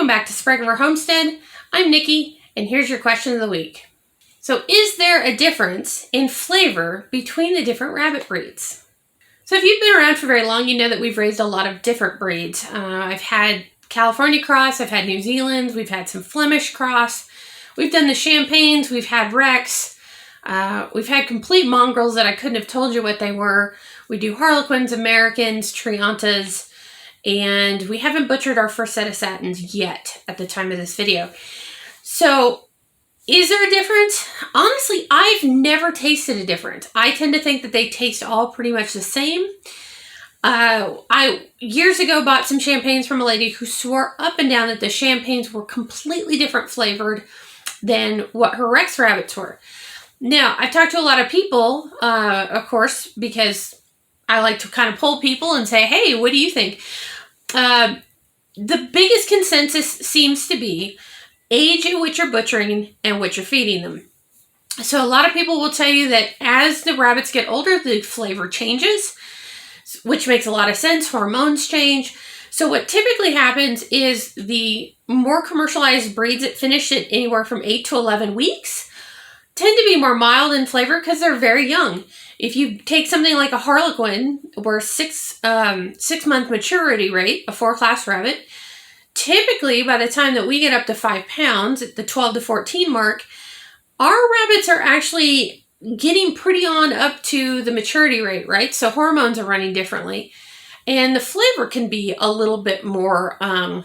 Welcome back to Sprague Homestead. I'm Nikki, and here's your question of the week. So, is there a difference in flavor between the different rabbit breeds? So, if you've been around for very long, you know that we've raised a lot of different breeds. I've had California cross, I've had New Zealand, we've had some Flemish cross, we've done the Champagnes, we've had Rex, we've had complete mongrels that I couldn't have told you what they were. We do Harlequins, Americans, Triantas, and we haven't butchered our first set of Satins yet at the time of this video. So, is there a difference? Honestly, I've never tasted a difference. I tend to think that they taste all pretty much the same. I years ago bought some Champagnes from a lady who swore up and down that the Champagnes were completely different flavored than what her Rex rabbits were. Now, I've talked to a lot of people, of course, because I like to kind of poll people and say, hey, what do you think? The biggest consensus seems to be age at which you're butchering and what you're feeding them. So a lot of people will tell you that as the rabbits get older, the flavor changes, which makes a lot of sense. Hormones change. So what typically happens is the more commercialized breeds that finish at anywhere from 8 to 11 weeks tend to be more mild in flavor because they're very young. If you take something like a Harlequin, where 6-month maturity rate, a 4-class rabbit, typically by the time that we get up to 5 pounds, at the 12 to 14 mark, our rabbits are actually getting pretty on up to the maturity rate, right? So hormones are running differently. And the flavor can be a little bit more, I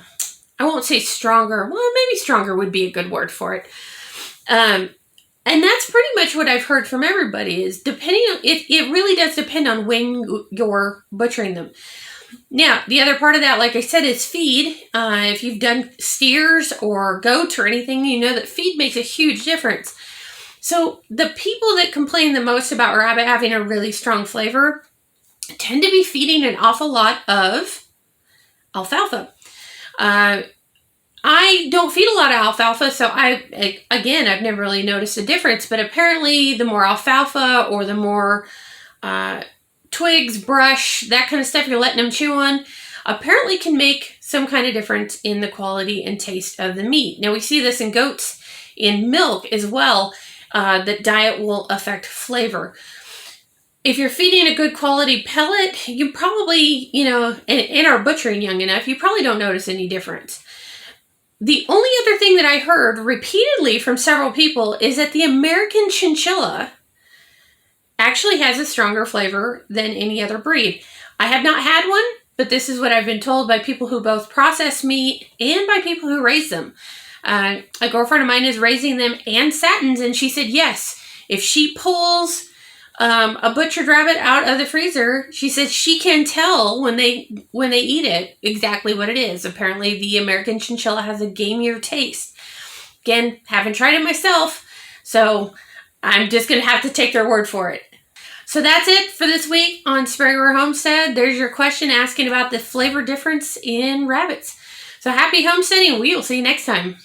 won't say stronger. Well, maybe stronger would be a good word for it. And that's pretty much what I've heard from everybody is depending on, it really does depend on when you're butchering them. Now, the other part of that, like I said, is feed. If you've done steers or goats or anything, you know that feed makes a huge difference. So the people that complain the most about rabbit having a really strong flavor tend to be feeding an awful lot of alfalfa. I don't feed a lot of alfalfa, so I've never really noticed a difference, but apparently the more alfalfa or the more twigs, brush, that kind of stuff you're letting them chew on, apparently can make some kind of difference in the quality and taste of the meat. Now we see this in goats, in milk as well, that diet will affect flavor. If you're feeding a good quality pellet, you probably, and are butchering young enough, you probably don't notice any difference. The only other thing that I heard repeatedly from several people is that the American chinchilla actually has a stronger flavor than any other breed. I have not had one, but this is what I've been told by people who both process meat and by people who raise them. A girlfriend of mine is raising them and Satins, and she said yes, if she pulls a butchered rabbit out of the freezer, she said she can tell when they eat it exactly what it is. Apparently, the American chinchilla has a gamier taste. Again, haven't tried it myself, so I'm just going to have to take their word for it. So that's it for this week on Sprague Homestead. There's your question asking about the flavor difference in rabbits. So happy homesteading. We will see you next time.